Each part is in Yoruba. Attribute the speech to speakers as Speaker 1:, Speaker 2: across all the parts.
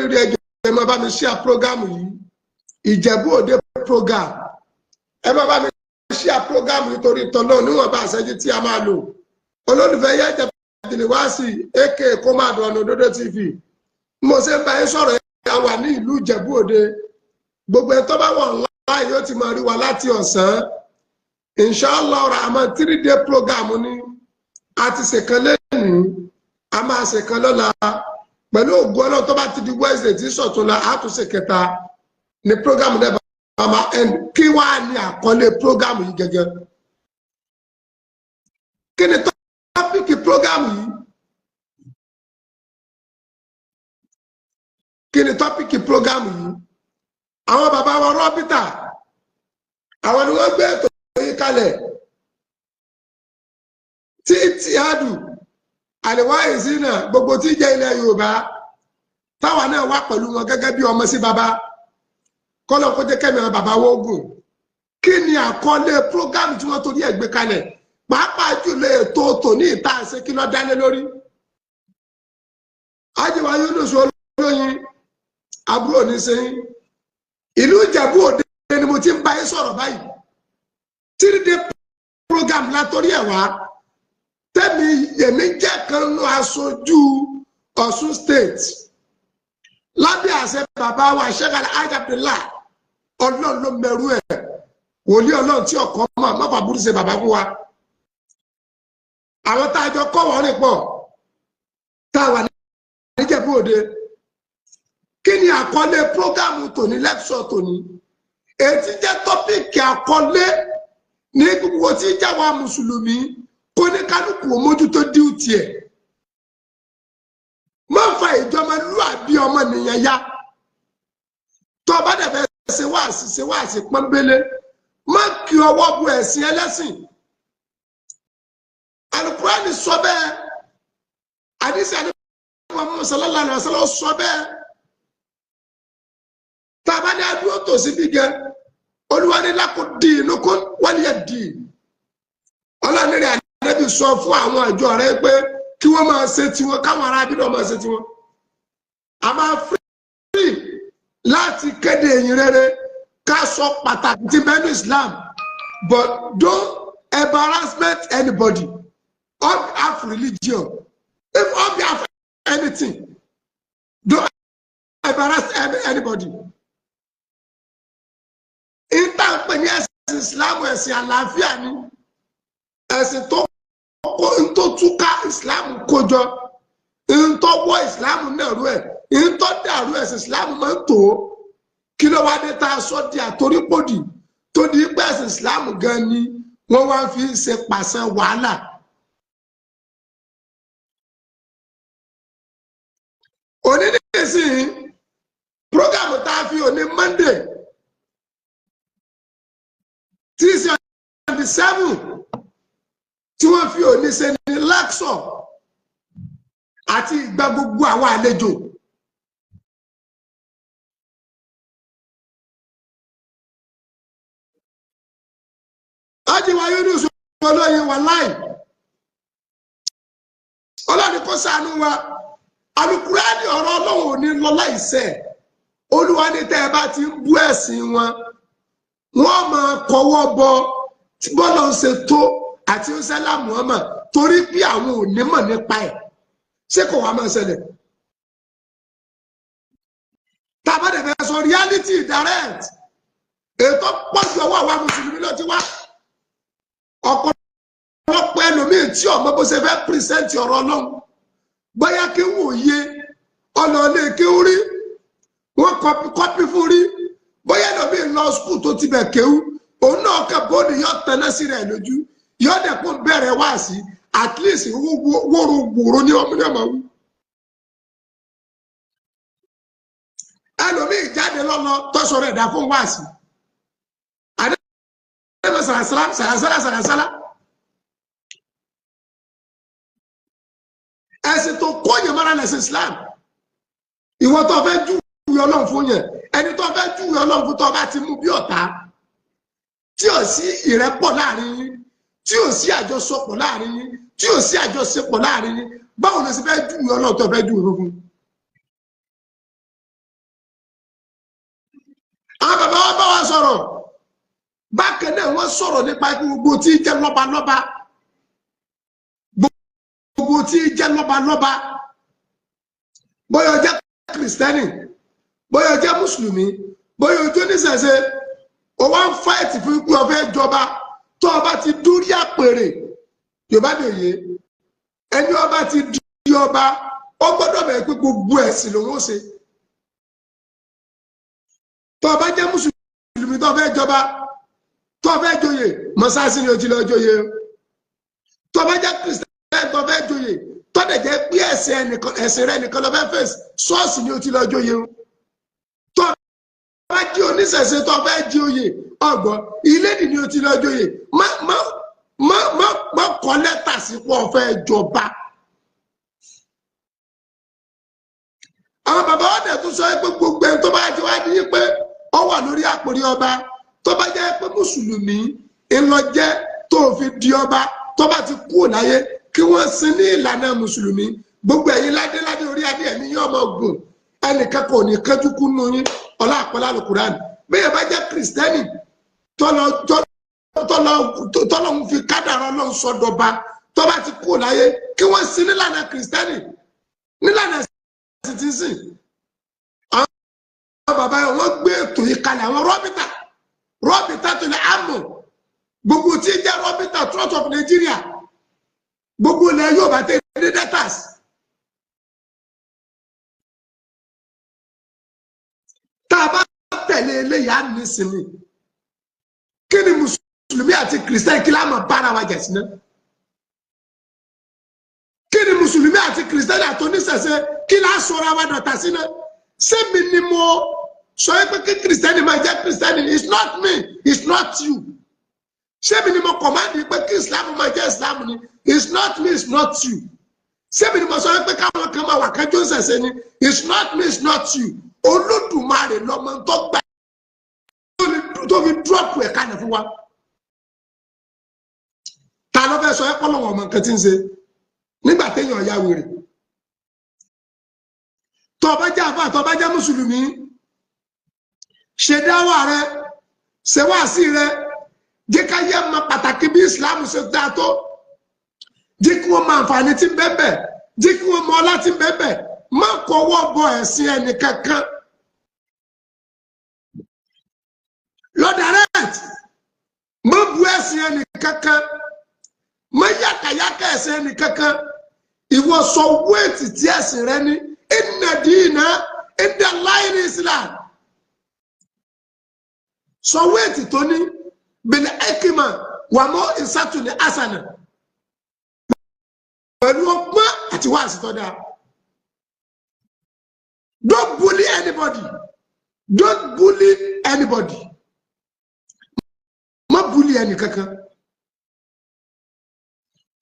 Speaker 1: lórí ẹjọ́ ẹ máa bá mi share program yìí Ìjẹ̀bú Òde program ẹ máa bá mi share program yìí torí tọ́lọ́ níwọ̀n bá àṣẹjú tí a máa lò olólùfẹ́ yẹn jẹ́ ìdílé wá sí AK kó máa dùn ọ̀nà Òdodo TV mo ṣe ń bá yín sọ̀rọ̀ ẹ̀ wà ní ìlú Ìjẹ̀bú Òde gbogbo ẹ̀ tó bá wọ̀ online yóò ti máa rí wa láti ọ̀sán inshallah rahman 3-day program ni a ti ṣèkan lẹ́nu a máa ṣèkan lọ́la pẹ̀lú ògo Ọlọ́run tó bá ti di Wednesday tí sọ̀túnla a tún ṣe kẹta ní program náà bá máa end kí wàá ní àkọlé program yìí gẹ́gẹ́ kí ni tọ́pìkì program yìí kí ni tọ́pìkì program yìí àwọn bàbá wa rọ́bìtà àwọn ni wọ́n gbé ètò yìí kalẹ̀ tí ìtìhádù àlèwá ìsínà gbogbo tí jẹ́ ilẹ̀ Yorùbá táwa náà wà pẹ̀lú wọn gẹ́gẹ́ bí ọmọ sí bàbá kọ́lọ̀ kó jẹ́ kẹ́mi àwọn bàbá wógùn kí ni àkọlé program tí wọ́n torí ẹ̀ gbé kalẹ̀ pàápàá jùlọ ètò tòní ìta àṣẹ kí ló dálé lórí ájíwá Yunus olóyin àbúrò ní sẹ́yìn ìlú Ìjẹ̀bú Òde ni mo ti ń bá yín sọ̀rọ̀ báyìí 3-day program látòrí ẹ̀ wá tẹ́mi yèmí jẹ́ kan nínú aṣojú Ọ̀ṣun state lábẹ́ àṣẹ bàbá wa ṣẹ́gàlẹ̀ Agbala Ọlọ́run ló mẹ́rú ẹ̀ wòlíì Ọlọ́run tí ọkọ̀ mọ̀ mọ́fà burú ṣe bàbá fún wa àwọn tá a jọ kọ́ wọ́n rìn pọ̀ tá a wà ní Ìjẹ̀bú Òde kí ni àkọlé prógámù tòní lẹ́kṣọ̀ tòní èyí jẹ́ tọ́pìkì àkọlé ní gbogbo tí jáwa mùsùlùmí kó ní kálukú mójútó díùtì ẹ̀ má fa ìjọmọlúàbí ọmọ nìyẹn yá tó bá dẹ̀ fẹ́ ṣe wáàsí pọ́nbélé má kí ọwọ́ bu ẹ̀sìn ẹlẹ́sìn Al-Qur'ani sọ bẹ́ẹ̀ àdìsí Muhammad sallallahu alaihi wasallam sọ bẹ́ẹ̀ tàbá ní adúró tó síbi gẹ Olúwa ní lakum dinukum waliya din ọlọ́nìrìn àdébì sọ fún àwọn àjọ rẹ pé kí wọ́n máa ṣe tiwọn káwọn ará bí náà máa ṣe tiwọn a máa free láti kéde ìyìn rere ká sọ pàtàkì ti bẹ́ẹ̀ ní Islam but don't embarrassment anybody on behalf of religion if on behalf of anything don't embarrass anybody. Ìta ń pè ní ẹ̀sìn Islam ẹ̀sìn àlàáfíà ni ẹ̀sìn tó kó ń tó túká Islam kójọ ń tó wọ́ Islam náà rú ẹ̀ ń tó dàrú ẹ̀sìn Islam máa ń tó kí ló wá dé tá a sọ di àtorípòdì tó di pé ẹ̀sìn Islam gan ni wọ́n wá fi ṣe pàṣẹ wàhálà. Òní nísìnyí prógámù tá a fi òní Monday tí í ṣe on the 7 tí wọ́n fi òní ṣe ní lẹ́kṣọ̀ àti ìgbà gbogbo àwọn àlejò. Ájíwá Yunus olóyin wà láì ọlọ́ni kó ṣàánú wa Al-Qur'ani ọ̀rọ̀ Ọlọ́run ò ní lọ láìṣẹ Olúwa ní tẹ́ ẹ bá ti ń bú ẹ̀sìn wọn wọ́n máa kọwọ́ bọ tí bọ́lá ń ṣe tó àti ọ̀sẹ́lá Muhammad torí bí àwọn ò ní mọ̀ nípa ẹ̀ ṣé kò wá máa ṣẹlẹ̀ tàbá dẹ̀ fẹ́ sọ reality direct ètò pọ̀jù ọwọ́ àwa mùsùlùmí ló ti wá ọ̀pọ̀lọpọ̀ ẹlòmíì tí ọmọ bó ṣe fẹ́ pírísẹ́ǹtì ọ̀rọ̀ Ọlọ́run bóyá kí wò yé ọlọ́ọ̀lẹ́ kí ó rí wọ́n kọ́pì fún rí bóyá ẹlòmíì lọ skul tó ti bẹ̀ kéwú òun náà kẹ́ bóde yọ tẹ́lẹ̀ sí rẹ̀ lójú yọ dẹ̀ kó bẹ̀rẹ̀ wá sí at least wóró ní ọmọ náà máa wú. ẹlòmíì jáde lọ́lọ́ tọ́sọ rẹ̀ dá fún wá sí àdéhùn sàràsàrà ẹ̀sìn tó kóyè mọ́ra lẹ́sìn Islam ìwọ tó fẹ́ júwe Ọlọ́run fún yẹn ẹni tó fẹ́ júwe Ọlọ́run fún tó bá ti mú bí ọ̀tá tí ò sí ìrẹ́pọ̀ láàrin yín tí ò sí àjọṣepọ̀ láàrin yín tí ò sí àjọṣepọ̀ láàrin yín báwo ló sì fẹ́ júwe Ọlọ́run tó fẹ́ júwe fún. àwọn bàbá wa bá wa sọ̀rọ̀ bákan náà wọ́n sọ̀rọ̀ nípa gbogbo tí jẹ́ lọ́balọ́ba gbogbo tí jẹ́ lọ́balọ́ba bóyá ó jẹ́ kìrìsìtẹ́nì bóyá ó jẹ́ mùsùlùmí bóyá ó jẹ́ oníṣẹ̀ṣe ó wá ń fáìtì fún ikú ọ̀fẹ́ ìjọba tó ọba ti dúrí àpèrè yorùbá dòye ẹni ọba ti di ọba ó gbọ́dọ̀ bẹ̀rẹ̀ pé gbogbo ẹ̀sìn lòun ó ṣe tó ọba jẹ́ mùsùlùmí tó ọfẹ́ ìjọba tó ọfẹ́ joyè mọ́sáàsì ni ó ti lọ joyè tó ọba jẹ́ kìrìsìtẹ́nì tó ọfẹ́ joyè tó dẹ̀ jẹ́ pé ẹ̀sìn rẹ nìkan lọ́fẹ́ fèsì ṣọ́ọ̀ṣì ni ó ti lọ joyè tó ọba jẹ́ oníṣẹ̀ṣe tó ọfẹ́ jí oyè ọgbọ́n ilé ni ó ti lọ joyè má kọ lẹ́tà sí pé ọ̀fẹ́ ìjọba. àwọn bàbá wa dẹ̀ tún sọ pé gbogbo ẹni tó bá ti wá ní pé ó wà lórí àpèrè ọba tó bá jẹ́ pé mùsùlùmí ńlọjẹ́ tó fi di ọba tó bá ti kú láyé kí wọ́n sin ní ìlànà mùsùlùmí gbogbo ẹ̀yin ládéládé orí adé ẹ̀mí yóò máa gùn ẹnìkan kò ní kánjú kú nù yín ọlá àpọ̀lá lùkùránì bẹ́ẹ̀ bá jẹ́ kìrìsìtẹ́nì tọ́lọ́ ń fi kádàrá Ọlọ́run sọ́dọ̀ba tó bá ti kú láyé kí wọ́n sin nílànà kìrìsìtẹ́nì nílànà citizen. Àwọn bàbá yẹn wọ́n gbé ètò yìí kalẹ̀ àwọn rọ́bìtà tó lè àmọ̀ gbogbo tí ń jẹ́ rọ́bìtà Trust of Nigeria gbogbo ilẹ̀ yóò bá tẹ̀ ní debtors. Tá a bá tẹ̀lé eléyà nísìnyí kí ni mùsùlùmí àti kìrìsìtẹ́nì kí láàmú bára wa jẹ̀ sí náà kí ni mùsùlùmí àti kìrìsìtẹ́nì àti oníṣẹ̀ṣe kí láà sọ̀rọ̀ àwọn dọ̀tà sí náà sẹ́mi ni mo sọ pé kí kìrìsìtẹ́nì máa jẹ́ kìrìsìtẹ́nì it's not me it's not you sẹ́mi ni mo kọ̀mándì pé kí islam máa jẹ́ islam ni it's not me it's not you sẹ́mi ni mo sọ pé káwọn kan máa wà kájọ́ ṣẹ̀ṣẹ̀ ni it's not me it's not you Olódùmarè lọ́mọ tó gbà tó fi dúrọ́pù ẹ̀ka nà fún wa ta ló fẹ́ sọ ẹ́ pọ́ lọ́wọ́ ọmọ nǹkan tí ń ṣe nígbà téèyàn ya wèrè tó bá jẹ́ àfáà tó bá jẹ́ mùsùlùmí ṣe dáwà rẹ ṣe wáàsí rẹ jẹ́ ká yẹ mọ pàtàkì bí islam ṣe dáa tó jẹ́ kí wọ́n mọ àǹfààní tí ń bẹ́ẹ̀ bẹ́ẹ̀ jẹ́ kí wọ́n mọ ọlá tí ń bẹ́ẹ̀ bẹ́ẹ̀ má kọwọ́ bọ ẹ̀sìn ẹnì kankan lọ direct má bu ẹ̀sìn ẹnì kankan má yàkàyàkà ẹ̀sìn ẹnì kankan ìwọ sọ wéètì tí ẹ̀sìn rẹ ní inna dina inda Allahi Islam sọ wéètì tó ní bil hikma wà mọ́ ìsàtúni asana pẹ̀lú ọgbọ́n àti wáàsí tó dáa. Don't bully anybody. Don't bully anybody. Má bully ẹni kankan.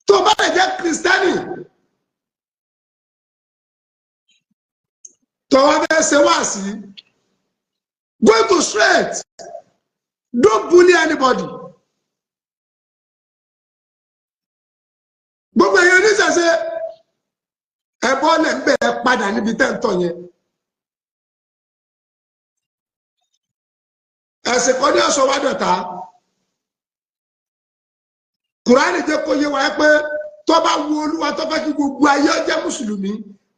Speaker 1: Tó bá lè jẹ́ Kristẹni. Tó wá bẹ́ẹ̀ ṣe wáàsí. Go to straight. Don't bully anybody. Gbogbo èèyàn ní sẹ́sẹ́ ẹ̀bọ́ lẹ̀ ń bẹ̀rẹ̀ padà níbi tẹ́ ń tọ̀ yẹn. Ẹ̀sìn kan ní ọ̀sọ̀ wá dọ̀tá. Kùránì jẹ́ kó yé wa pé tó bá wu Olúwa tó fẹ́ kí gbogbo ayé ó jẹ́ Mùsùlùmí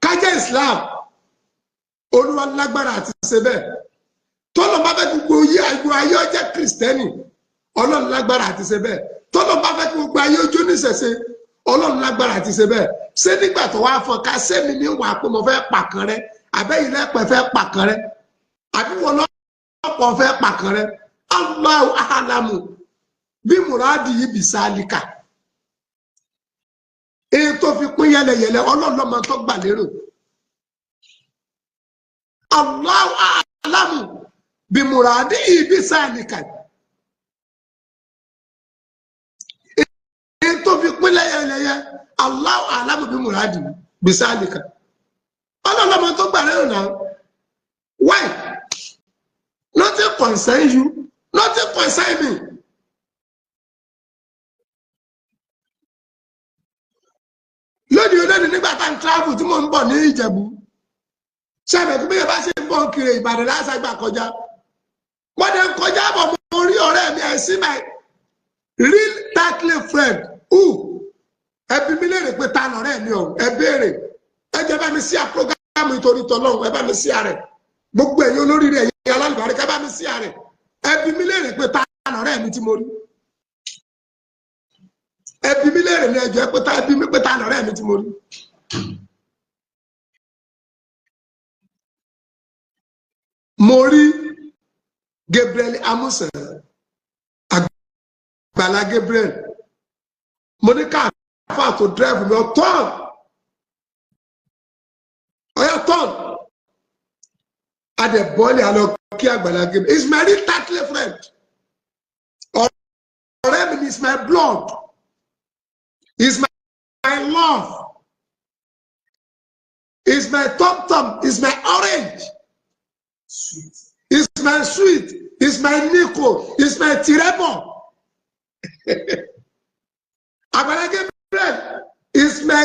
Speaker 1: ká jẹ́ Islam. Olúwa lágbára àti ṣe bẹ́ẹ̀. Tọ́lọ̀ bá fẹ́ kí gbogbo ayé ó jẹ́ Kristẹni. Ọlọ́run lágbára àti ṣe bẹ́ẹ̀. Tọ́lọ̀ bá fẹ́ kí gbogbo ayé ó jó níṣẹ̀ṣe. Ọlọ́run lágbára àti ṣe bẹ́ẹ̀. Ṣé nígbà tó wá fọ ká sẹ́mi ní wà pé mo fẹ́ pàkan rẹ àbẹ́yìn lẹ́pẹ̀ fẹ́ pàkan rẹ àbí wọn lọ́pọ̀ fẹ́ pàkan rẹ Allahu a'lamu bí mùràdì yìí bì sálíkà èyí tó fi pín yẹlẹyẹlẹ Ọlọ́run lọ́mọ tó gbà lérò Allahu a'lamu bí mùràdì yìí bì sálíkà èyí tó fi pín yẹlẹyẹlẹ Allahu a'lamu bí mùràdì bì sálíkà Ọlọ́run lọ́mọ tó gbà lérò náà why? Nothing concern you, nothing concern me. Lónìí olónìí nígbà tá n travel tí mo ń bọ̀ ní Ìjẹ̀bú. Ṣé àbẹ̀ tí bẹ́ẹ̀ bá ṣe ń bọ̀ kiri Ìbàdàn lásán gbà kọjá. Mo dẹ̀ kọjá bọ̀ mo rí ọ̀rẹ́ mi, I see my real tightly friend who ẹbí mi léèrè pé ta lọ̀rẹ́ mi o, ẹ béèrè, ẹ jẹ́ bá mi sí àpọ́gámù nítorí tọ́lọ́run, ẹ bá mi sí àrẹ, gbogbo ẹ̀yin olóríire ẹ̀yin alálùbárí ẹ bá mi sí àrẹ, ẹbí mi léèrè pé ta lọ̀rẹ́ mi tí mo rí, ẹbí mi léèrè ní ẹjọ́ pé ta ẹbí mi pé ta lọ̀rẹ́ mi tí mo rí. Mo rí Gabriel Amusan, Agbala Gabriel, mo ní ká fà tó drive mi ọ̀tọ́n ọ̀yọ́tọ́n adẹ bọ́ọ̀lì alọ kí Agbala Gabriel is my real tightly friend, ọ̀rẹ́ mi is my blood, is my love, is my tom is my orange, is my sweet, is my Nico, is my Tirebo. Agbala Gabriel is my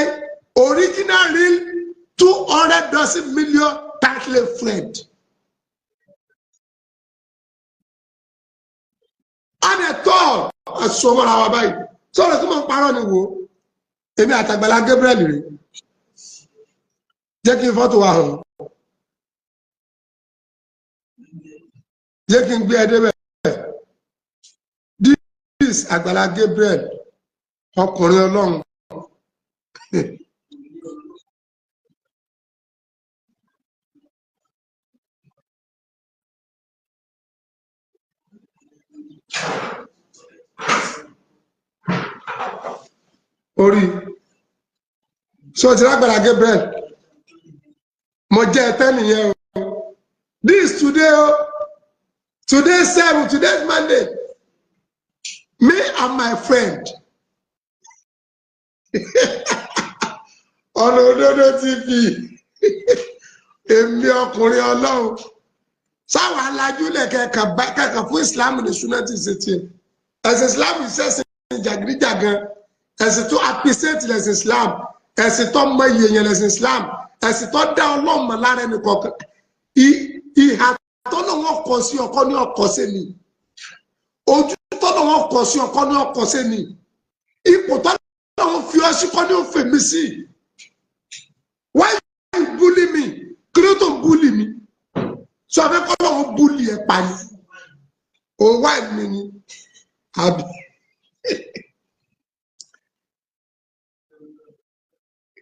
Speaker 1: original real 200 million tightly friend. And at all, as so much our báyìí. So let's come on parọ́ ni wo. Èmi àti Agbala Gabriel rè. Jẹ́ kí n fọ́tò wa hàn. Jẹ́ kí n gbé ẹ débẹ̀. This Agbala Gabriel, ọkùnrin Ọlọ́run. Orí so ti Agbala Gabriel mo jẹ ẹtẹ nìyẹn o. This today today 7, today's Monday, me and my friend ọ̀nà òdodo TV èmi ọkùnrin Ọlọ́run sáwọn alájúlẹ̀ kẹ̀kẹ́ fún Islam ní súná ti ṣe tiẹ̀ ẹ̀sìn Islam ìṣẹ̀sìn jàgídíjàgan ẹ̀sìn tó appreciate lẹ̀sìn Islam ẹ̀sìn tó mọ iye yẹn lẹ̀sìn Islam ẹ̀sìn tó dá Ọlọ́run mọ̀ lára ẹni kọ̀ọ̀kan ìhà tó lọ́ wọn kọ sí ọkọ ní ọkọ sí ni ojú tó lọ́ wọn kọ sí ọkọ ní ọkọ sí ni ipò tó lọ́ wọn fi ọ sí kọ́ ní òfin mi sí. Why you bully me? Kí ló tó ń bully mi? So abẹ́ kọ́ lọ́wọ́ bully ẹ̀ pa ni. Òun wá mi ni. Àbí.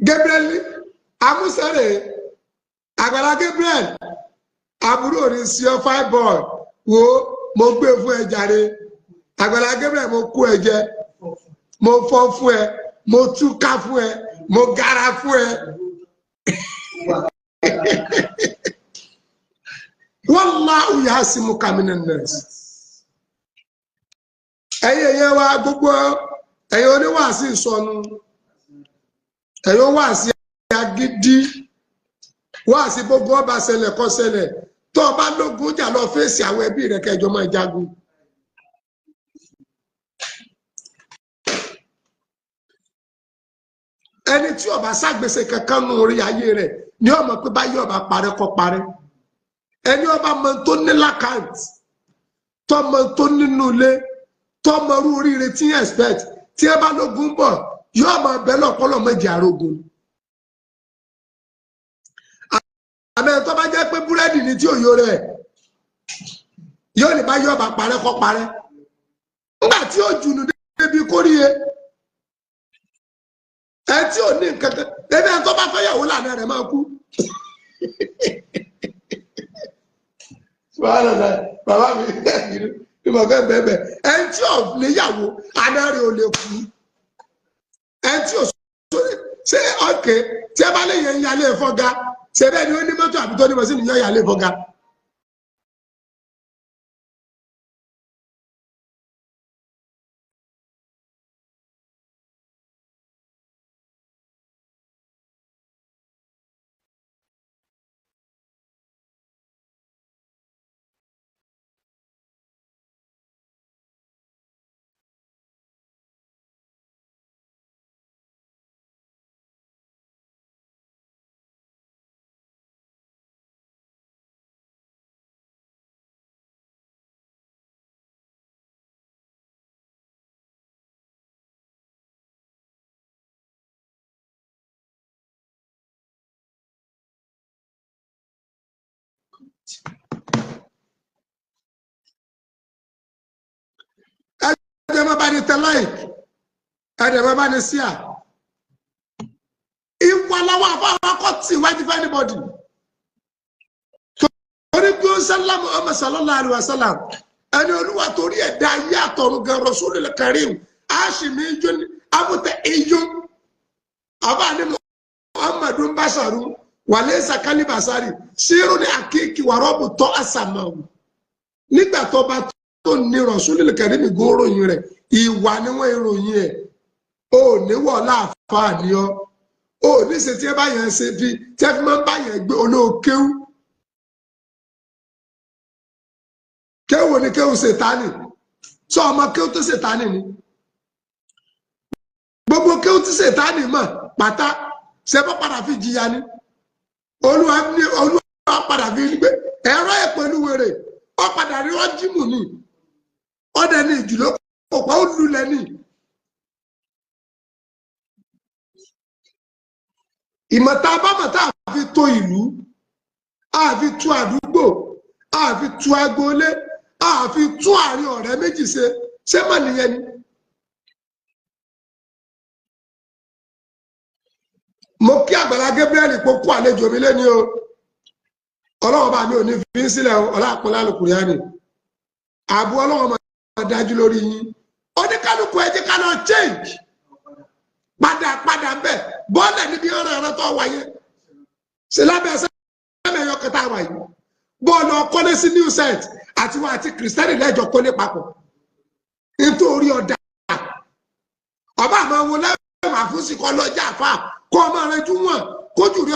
Speaker 1: Gabriel Amusere, Agbala Gabriel, àbúrò rẹ̀ sí ọ fine boy. Wo mo gbé fún ẹ jàre. Agbala Gabriel mo kú ẹ jẹ. Mo fọ́ fún ẹ. Mo túká fún ẹ. Mo gara fún ẹ. Wallahu yasimuka minan nas. Ẹ̀yin wa gbogbo ẹ̀yin oníwàásí ìsọnù ẹ̀yin wàásí agídí wàásí gbogbo ọba ṣẹlẹ̀ kó ṣẹlẹ̀ tó ọba lógun jà lọ fèsì àwọn ẹbí rẹ̀ kẹjọ máa jagun. Ẹni tí ọba ságbèsè kankan nù orí ayé rẹ̀ ni ọmọ pé báyìí ọba parẹ́ kó parẹ́. Ẹni ọba mọ tó ní lákàntì tọmọ tó nínú ilé tọmọ rú oríire tí expect tí ẹ bá lógun bọ̀ yóò mọ ọbẹ náà kọlọ méjì arógun. Àmọ́ tó bá jẹ́ pé búrẹ́dì ni tí òyò rẹ̀ yóò ní báyìí ọba parẹ́ kó parẹ́. Nígbà tí ó jùnú débi kórìíye ẹ tí ò ní nǹkan kan ẹbí ẹni tó bá fẹ́ yàwó lànà rẹ̀ máa kú. Bàbá mi ìmọ̀ fẹ́ bẹ́ẹ̀ ẹni tí ò níyàwó àná rẹ̀ ò lè kú. Ẹni tí ò ṣe ọ̀kẹ́ tí ẹ bá lè yẹn yálé fọ́gá ṣe bẹ́ẹ̀ ni ó ní mọ́tò àbí tó ní mọ́sí nìyẹn yálé fọ́gá. ẹ̀dẹ̀ máa bá ní tẹ like ẹ̀dẹ̀ máa bá ní share ìwà làwọn àfáwọn akọ́ tí wájú fún anybody torí bí ó sálàmù Muhammad sallallahu alaihi wasallam ẹni olúwa torí ẹ̀dá ayé àtọ̀run gan Rasulul Karim aṣìmí ijó abúté ijó àbáni Muhammadun basharu wàlẹ́sà kálíbàsárì ṣírò ní àkíkì wàrọ́bù tọ́ àsàmàwò nígbà tó bá tó ní Rasulul Karim gòrò yìí rẹ̀ ìwà ni wọ́n ìròyìn ẹ̀ ò níwọ̀ láàfáà ní ọ́ ò ní ṣe tí ẹ bá yẹn ṣe bí tí ẹ fi máa ń bá yẹn gbé olóòkéwú kéwù ni kéwù ṣètánì sọ ọmọ kéwù tó ṣètánì ni gbogbo kéwù tó ṣètánì mọ̀ pátá ṣe bọ́ padà fi jìyà ni olúwa padà fi gbé ẹ̀rọ ẹ̀ pẹ̀lú wèrè ọ padà rí ọjímù ni ọdẹ ní ìjùlọ ọ̀pọ̀ ó lulẹ̀ ni ìmọ̀ta abámọ̀ta àfi tó ìlú àfi tú àdúgbò àfi tú agboolé àfi tú àárín ọ̀rẹ́ méjì ṣe mọ̀ nìyẹn ni. mo kí Agbala Gabriel kó kú àlejò mi lẹ́ni o ọlọ́wọ́ bá mi ò ní fi ń sílẹ̀ ọlápọ̀lá lùkùrẹ́ ni ààbò ọlọ́wọ́ máa dájú lórí yín oníkálukú ẹ jẹ́ ká lọ change padà ń bẹ̀ bọ́ọ̀lẹ̀ níbi ọ̀rọ̀ ẹ̀rọ tó wáyé ṣe lábẹ́ sẹ́mẹ̀yọ kẹta wáyé bọ́ọ̀lù ọkọ́lé sí new set àti wọn àti kìrìsìtẹ́nì lẹ́jọ́ kọ́lé papọ̀ nítorí ọ̀dà ọba àmọ́ wọn lẹ́wọ̀n àfúnṣikọ́ lọ́jà àfà kọ́ ọmọ rẹ jú wọn kójú rí